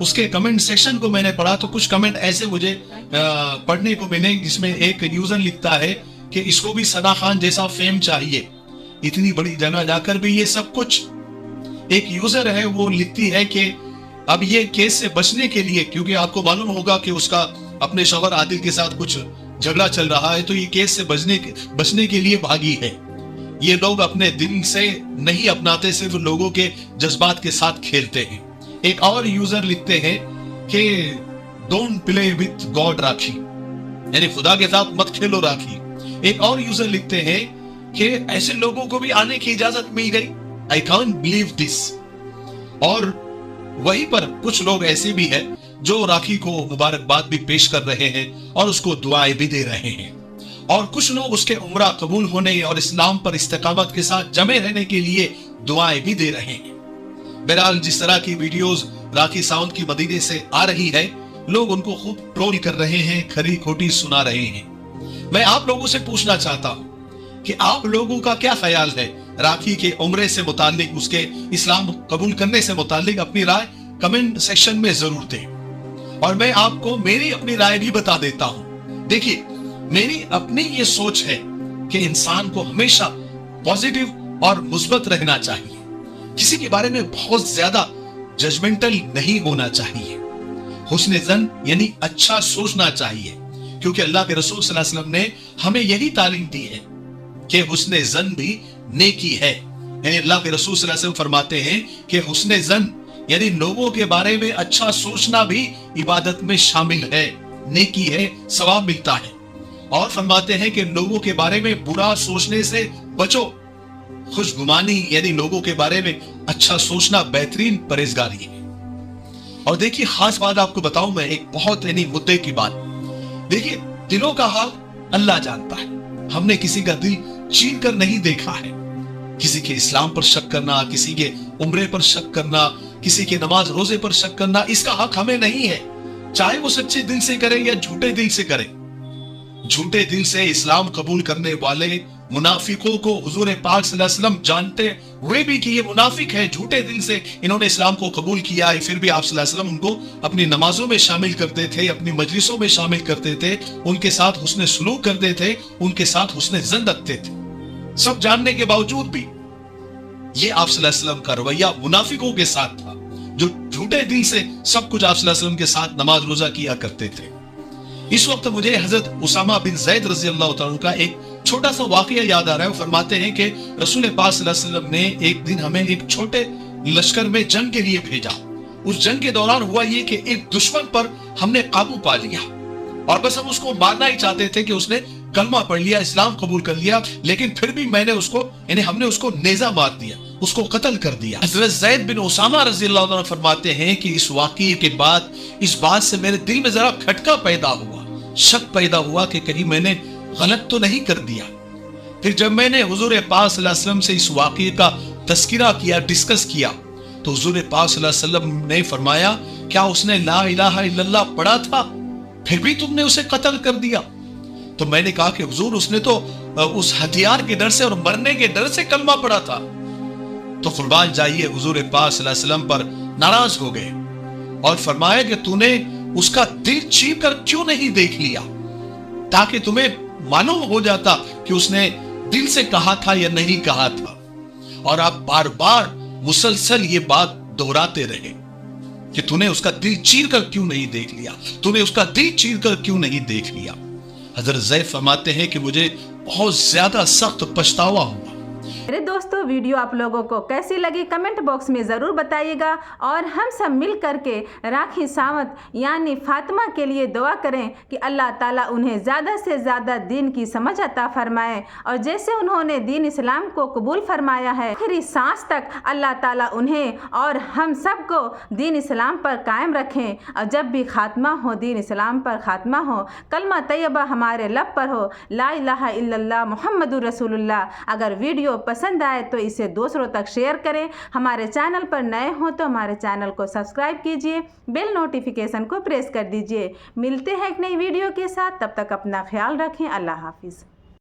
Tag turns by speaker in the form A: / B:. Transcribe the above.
A: اس کے comment section کو میں نے پڑھا تو کچھ کمنٹ ایسے مجھے پڑھنے کو ملے جس میں ایک یوزر لکھتا ہے کہ اس کو بھی ثنا خان جیسا فیم چاہیے، اتنی بڑی جگہ جا کر بھی یہ سب کچھ۔ ایک یوزر ہے وہ لکھتی ہے کہ اب یہ کیس سے بچنے کے لیے، کیونکہ آپ کو معلوم ہوگا کہ اس کا اپنے شوہر عادل کے ساتھ کچھ جھگڑا چل رہا ہے، تو یہ کیس سے بچنے کے لیے بھاگی ہے۔ یہ لوگ اپنے دل سے نہیں اپناتے، صرف لوگوں کے جذبات کے ساتھ کھیلتے ہیں۔ ایک اور یوزر لکھتے ہیں کہ don't play with God rakhi, یعنی خدا کے ساتھ مت کھیلو راکھی۔ ایک اور یوزر لکھتے ہیں کہ ایسے لوگوں کو بھی آنے کی اجازت مل گئی، I can't believe this۔ اور وہیں پر کچھ لوگ ایسے بھی ہیں جو راکھی کو مبارکباد بھی پیش کر رہے ہیں اور اس کو دعائیں بھی دے رہے ہیں، اور کچھ لوگ اس کے عمرہ قبول ہونے اور اسلام پر استقامت کے ساتھ جمے رہنے کے لیے دعائیں بھی دے رہے ہیں۔ بہرحال جس طرح کی ویڈیوز راکھی ساونت کی مدینے سے آ رہی ہے، لوگ ان کو خوب ٹرول کر رہے ہیں، کھری کھوٹی سنا رہے ہیں۔ میں آپ لوگوں سے پوچھنا چاہتا ہوں کہ آپ لوگوں کا کیا خیال ہے راکھی کے عمرے سے متعلق، اس کے اسلام قبول کرنے سے متعلق؟ اپنی رائے کمنٹ سیکشن میں ضرور دیں، اور میں آپ کو میری اپنی رائے بھی بتا دیتا ہوں۔ دیکھیے، میری اپنی یہ سوچ ہے کہ انسان کو ہمیشہ پازیٹیو اور مثبت رہنا چاہیے، کسی کے بارے میں بہت زیادہ ججمنٹل نہیں ہونا چاہیے، حسن ظن یعنی اچھا سوچنا چاہیے، کیونکہ اللہ کے رسول صلی اللہ علیہ وسلم نے ہمیں یہی تعلیم دی ہے کہ حسن ظن بھی نیکی ہے۔ یعنی اللہ کے رسول صلی اللہ علیہ وسلم فرماتے ہیں کہ حسن ظن یعنی لوگوں کے بارے میں اچھا سوچنا بھی عبادت میں شامل ہے، نیکی ہے، ثواب ملتا ہے۔ اور فرماتے ہیں کہ لوگوں کے بارے میں برا سوچنے سے بچو، خوش گمانی یعنی لوگوں کے بارے میں اچھا سوچنا بہترین پرہیزگاری ہے۔ اور دیکھیے، خاص بات آپ کو بتاؤں میں، ایک بہت مدے کی بات، دیکھیے دلوں کا حال اللہ جانتا ہے، ہم نے کسی کا دل چیر کر نہیں دیکھا ہے۔ کسی کے اسلام پر شک کرنا، کسی کے عمرے پر شک کرنا، کسی کے نماز روزے پر شک کرنا، اس کا حق ہمیں نہیں ہے، چاہے وہ سچے دل سے کرے یا جھوٹے دل سے کرے۔ جھوٹے دل سے اسلام قبول کرنے والے منافقوں کو حضور پاک صلی اللہ علیہ وسلم جانتے ہوئے بھی کہ یہ منافق ہے، جھوٹے دل سے انہوں نے اسلام کو قبول کیا ہے، پھر بھی آپ صلی اللہ علیہ وسلم ان کو اپنی نمازوں میں شامل کرتے تھے، اپنی مجلسوں میں شامل کرتے تھے، ان کے ساتھ حسن سلوک کرتے تھے، ان کے ساتھ حسن ظن رکھتے تھے۔ سب جاننے کے باوجود بھی یہ آپ صلی اللہ علیہ وسلم کا رویہ منافقوں کے ساتھ تھا، جو جھوٹے دل سے سب کچھ آپ صلی اللہ علیہ وسلم کے ساتھ نماز روزہ کیا کرتے تھے۔ اس وقت مجھے حضرت اسامہ بن زید رضی اللہ تعالیٰ کا ایک چھوٹا سا واقعہ یاد آ رہا ہے۔ وہ فرماتے ہیں کہ رسول پاک صلی اللہ علیہ وسلم نے ایک دن ہمیں ایک چھوٹے لشکر میں جنگ کے لیے بھیجا۔ اس جنگ کے دوران ہوا یہ کہ ایک دشمن پر ہم نے قابو پا لیا، اور بس ہم اس کو مارنا ہی چاہتے تھے کہ اس نے کلمہ پڑھ لیا، اسلام قبول کر لیا، لیکن پھر بھی میں نے اس کو ہم نے اس کو نیزہ مار دیا، اس کو قتل کر دیا۔ حضرت زید بن اسامہ رضی اللہ عنہ فرماتے ہیں کہ اس واقعے کے بعد اس بات سے میرے دل میں ذرا کھٹکا پیدا ہوا، شک پیدا ہوا کہ کہیں میں نے غلط تو نہیں کر دیا۔ پھر جب میں نے حضور پاک صلی اللہ علیہ وسلم سے اس واقعے کا تذکرہ کیا، ڈسکس کیا، تو حضور پاک صلی اللہ علیہ وسلم نے فرمایا، کیا اس نے لا الہ الا اللہ پڑھا تھا پھر بھی تم نے اسے قتل کر دیا؟ تو میں نے کہا کہ حضور اس نے تو اس ہتھیار کے ڈر سے اور مرنے کے ڈر سے کلمہ پڑھا تھا۔ تو قربان جائیے، حضور پاک صلی اللہ علیہ وسلم پر ناراض ہو گئے اور فرمایا کہ تو نے اس کا دل چیر کر کیوں نہیں دیکھ لیا، تاکہ تمہیں معلوم ہو جاتا کہ اس نے دل سے کہا تھا یا نہیں کہا تھا۔ اور آپ بار بار مسلسل یہ بات دہراتے رہے کہ تو نے اس کا دل چیر کر کیوں نہیں دیکھ لیا، تو نے اس کا دل چیر کر کیوں نہیں دیکھ لیا۔ حضرت زید فرماتے ہیں کہ مجھے بہت زیادہ سخت پچھتاوا ہوا۔
B: میرے دوستو، ویڈیو آپ لوگوں کو کیسی لگی کمنٹ باکس میں ضرور بتائیے گا، اور ہم سب مل کر کے راکھی ساونت یعنی فاطمہ کے لیے دعا کریں کہ اللہ تعالیٰ انہیں زیادہ سے زیادہ دین کی سمجھ عطا فرمائے، اور جیسے انہوں نے دین اسلام کو قبول فرمایا ہے، آخری سانس تک اللہ تعالیٰ انہیں اور ہم سب کو دین اسلام پر قائم رکھیں، اور جب بھی خاتمہ ہو دین اسلام پر خاتمہ ہو، کلمہ طیبہ ہمارے لب پر ہو، لا الہ الا اللہ محمد رسول اللہ۔ اگر ویڈیو پسند آئے تو اسے دوسروں تک شیئر کریں، ہمارے چینل پر نئے ہوں تو ہمارے چینل کو سبسکرائب کیجئے، بیل نوٹیفیکیشن کو پریس کر دیجئے۔ ملتے ہیں ایک نئی ویڈیو کے ساتھ، تب تک اپنا خیال رکھیں، اللہ حافظ۔